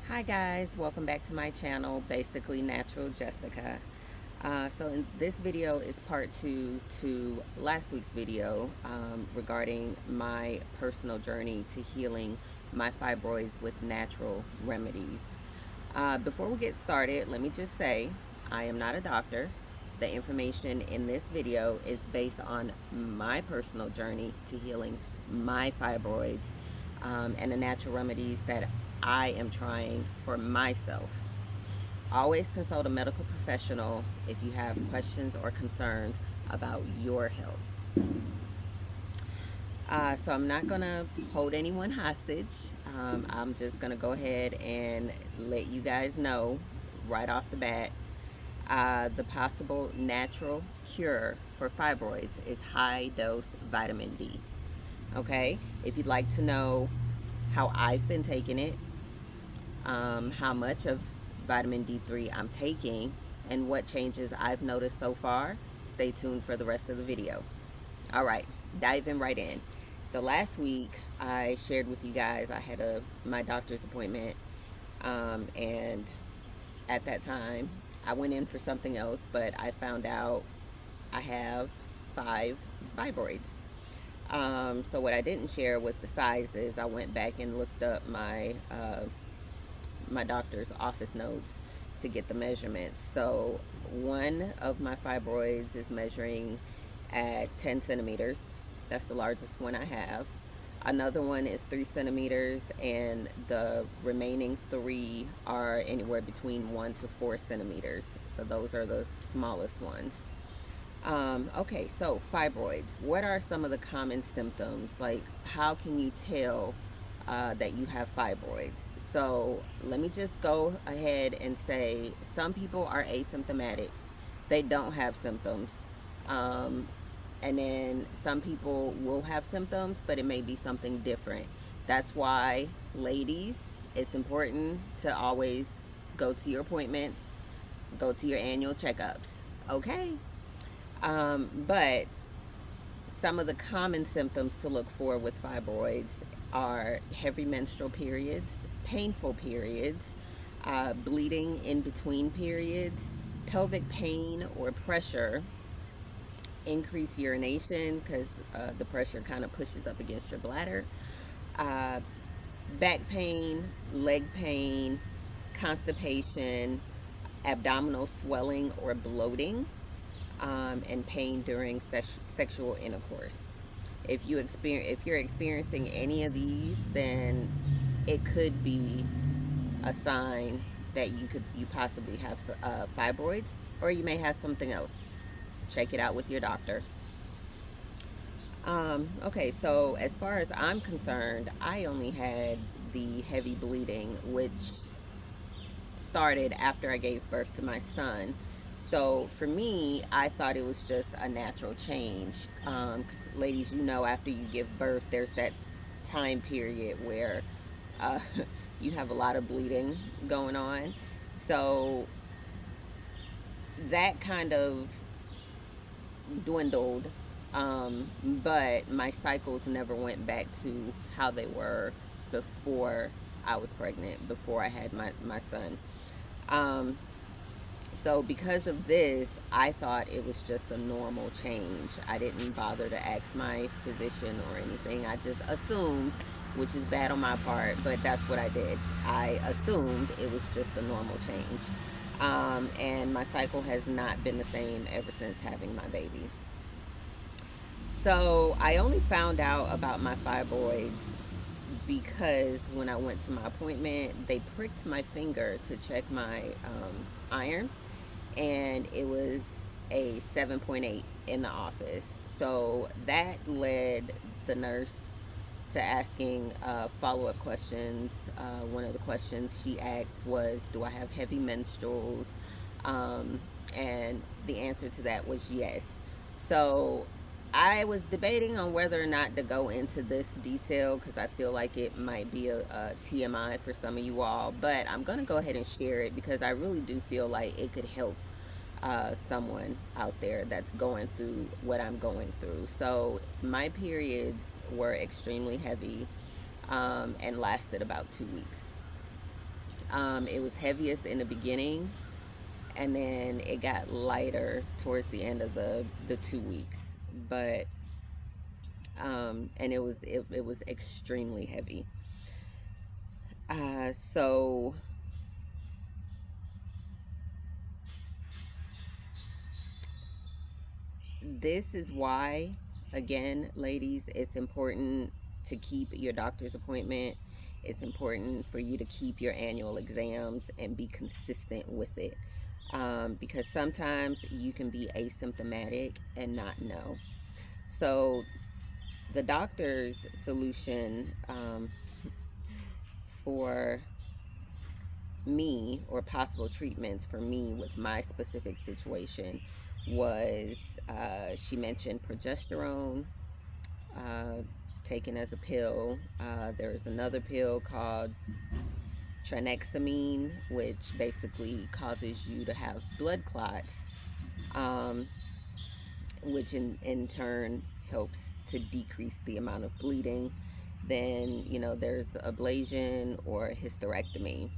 Hi guys, welcome back to my channel, Basically Natural Jessica. So in this video is part two to last week's video regarding my personal journey to healing my fibroids with natural remedies. Before we get started, let me just say I am not a doctor. The information in this video is based on my personal journey to healing my fibroids and the natural remedies that I am trying for myself. Always consult a medical professional if you have questions or concerns about your health. So I'm not going to hold anyone hostage. I'm just going to go ahead and let you guys know right off the bat. The possible natural cure for fibroids is high dose vitamin D. Okay, if you'd like to know how I've been taking it, how much of vitamin D3 I'm taking, and what changes I've noticed so far, stay tuned for the rest of the video. All right, diving right in. So last week I shared with you guys I had my doctor's appointment, and at that time I went in for something else, but I found out I have 5 fibroids. So what I didn't share was the sizes. I went back and looked up my doctor's office notes to get the measurements. So one of my fibroids is measuring at 10 centimeters. That's the largest one I have. Another one is 3 centimeters, and the remaining 3 are anywhere between 1 to 4 centimeters. So those are the smallest ones. Okay, so fibroids. What are some of the common symptoms? Like, how can you tell that you have fibroids? So let me just go ahead and say some people are asymptomatic. They don't have symptoms. Um, and then some people will have symptoms, but it may be something different. That's why, ladies, it's important to always go to your appointments, go to your annual checkups. Okay? But some of the common symptoms to look for with fibroids are heavy menstrual periods, painful periods, bleeding in between periods, pelvic pain or pressure, increased urination because the pressure kind of pushes up against your bladder, uh, back pain, leg pain, constipation, abdominal swelling or bloating, and pain during sexual intercourse. If you're experiencing any of these, then it could be a sign that you possibly have fibroids, or you may have something else. Check it out with your doctor. Okay, so as far as I'm concerned, I only had the heavy bleeding, which started after I gave birth to my son. So for me, I thought it was just a natural change. 'Cause ladies, you know, after you give birth, there's that time period where uh, you have a lot of bleeding going on. So that kind of dwindled, but my cycles never went back to how they were before I was pregnant, before I had my son. Um, so because of this, I thought it was just a normal change. I didn't bother to ask my physician or anything. I just assumed, which is bad on my part, but that's what I did. I assumed it was just a normal change. And my cycle has not been the same ever since having my baby. So I only found out about my fibroids because when I went to my appointment, they pricked my finger to check my iron, and it was a 7.8 in the office. So that led the nurse to asking follow-up questions. One of the questions she asked was, do I have heavy menstruals? And the answer to that was yes. So I was debating on whether or not to go into this detail because I feel like it might be a TMI for some of you all, but I'm going to go ahead and share it because I really do feel like it could help someone out there that's going through what I'm going through. So my periods were extremely heavy and lasted about 2 weeks. It was heaviest in the beginning, and then it got lighter towards the end of the 2 weeks. But and it was extremely heavy. So this is why, again, ladies, it's important to keep your doctor's appointment. It's important for you to keep your annual exams and be consistent with it, because sometimes you can be asymptomatic and not know. So the doctor's solution, for me, or possible treatments for me with my specific situation, was, she mentioned progesterone, uh, taken as a pill. There's another pill called tranexamine, which basically causes you to have blood clots, um, which in turn helps to decrease the amount of bleeding. Then, there's ablation or hysterectomy.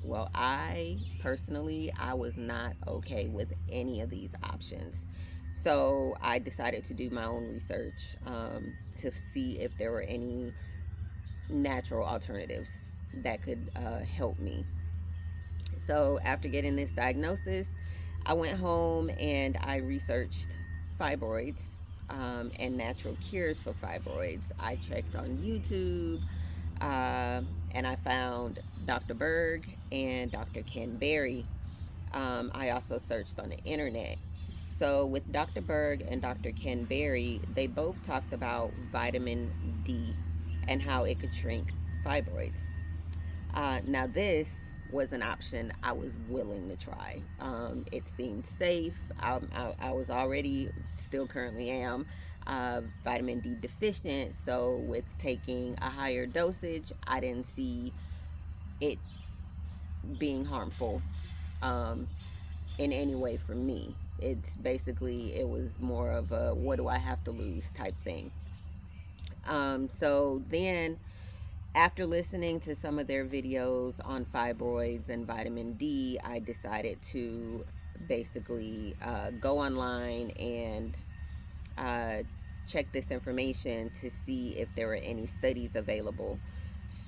Well, I personally, I was not okay with any of these options. So I decided to do my own research, to see if there were any natural alternatives that could help me. So after getting this diagnosis, I went home and I researched fibroids, and natural cures for fibroids. I checked on YouTube, uh, and I found Dr. Berg and Dr. Ken Berry. I also searched on the internet. So with Dr. Berg and Dr. Ken Berry, they both talked about vitamin D and how it could shrink fibroids. Now, this was an option I was willing to try. It seemed safe. I was already, still currently am, vitamin D deficient. So, with taking a higher dosage, I didn't see it being harmful, um, in any way for me. It's basically, it was more of a what do I have to lose type thing. So then, after listening to some of their videos on fibroids and vitamin D, I decided to basically go online and uh, check this information to see if there were any studies available.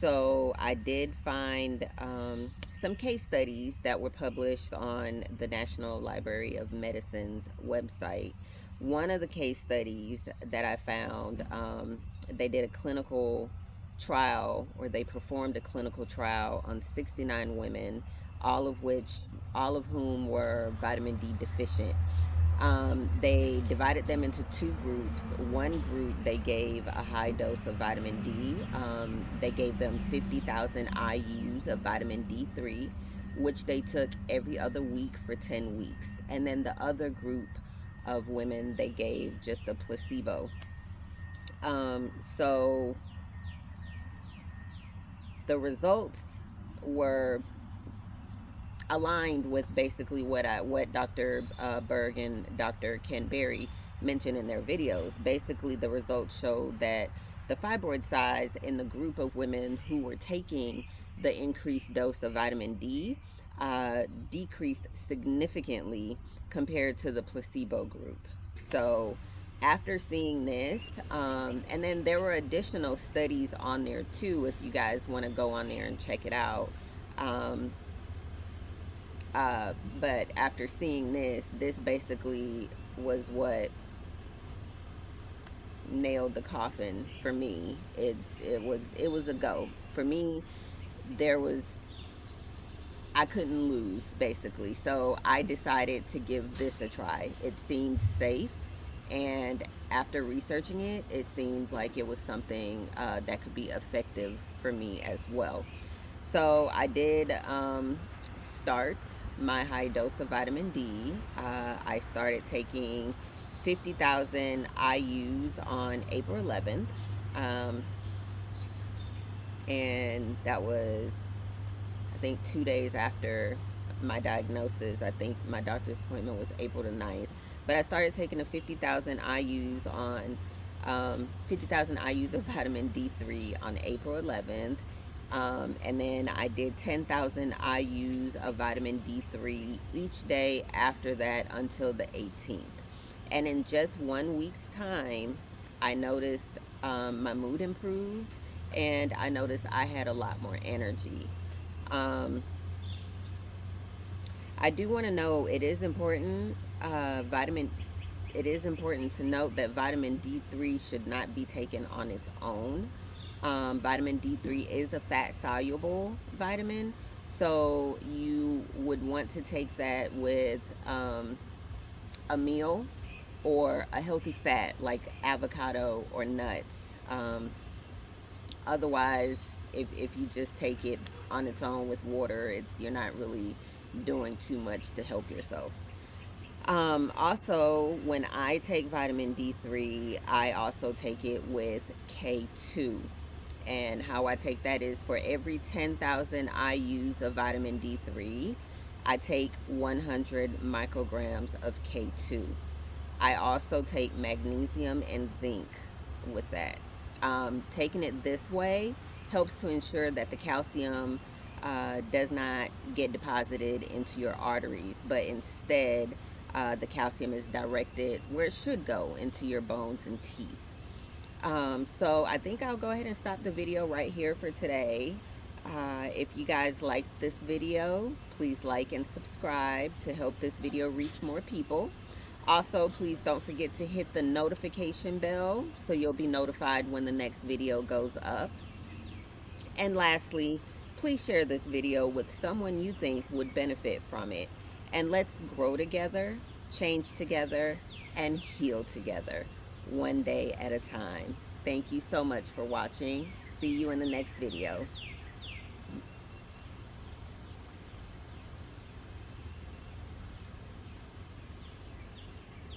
So I did find, some case studies that were published on the National Library of Medicine's website. One of the case studies that I found, they did a clinical trial, or they performed a clinical trial on 69 women, all of which, all of whom were vitamin D deficient. They divided them into two groups. One group, they gave a high dose of vitamin D. They gave them 50,000 IUs of vitamin D3, which they took every other week for 10 weeks. And then the other group of women, they gave just a placebo. So the results were aligned with basically what Dr. Berg and Dr. Ken Berry mentioned in their videos. Basically, the results showed that the fibroid size in the group of women who were taking the increased dose of vitamin D decreased significantly compared to the placebo group. So after seeing this, and then there were additional studies on there too, if you guys want to go on there and check it out. Um, but after seeing this basically was what nailed the coffin for me. It was a go for me. There was I couldn't lose basically, so I decided to give this a try. It seemed safe, and after researching it, it seemed like it was something that could be effective for me as well. So I did, start my high dose of vitamin D. I started taking 50,000 IUs on April 11th. Um, and that was, I think, 2 days after my diagnosis. I think my doctor's appointment was April the 9th. But I started taking the 50,000 IUs on 50,000 IUs of vitamin D3 on April 11th. And then I did 10,000 IUs of vitamin D3 each day after that until the 18th. And in just 1 week's time, I noticed my mood improved, and I noticed I had a lot more energy. Um, I do want to know it is important. It is important to note that vitamin D3 should not be taken on its own. Vitamin D3 is a fat soluble vitamin, so you would want to take that with a meal or a healthy fat like avocado or nuts. Um, Otherwise, if you just take it on its own with water, you're not really doing too much to help yourself. Also, when I take vitamin D3, I also take it with K2. And how I take that is for every 10,000 IUs of vitamin D3, I take 100 micrograms of K2. I also take magnesium and zinc with that. Taking it this way helps to ensure that the calcium does not get deposited into your arteries, but instead the calcium is directed where it should go, into your bones and teeth. So I think I'll go ahead and stop the video right here for today. If you guys liked this video, please like and subscribe to help this video reach more people. Also, please don't forget to hit the notification bell so you'll be notified when the next video goes up. And lastly, please share this video with someone you think would benefit from it. And let's grow together, change together, and heal together, one day at a time. Thank you so much for watching. See you in the next video.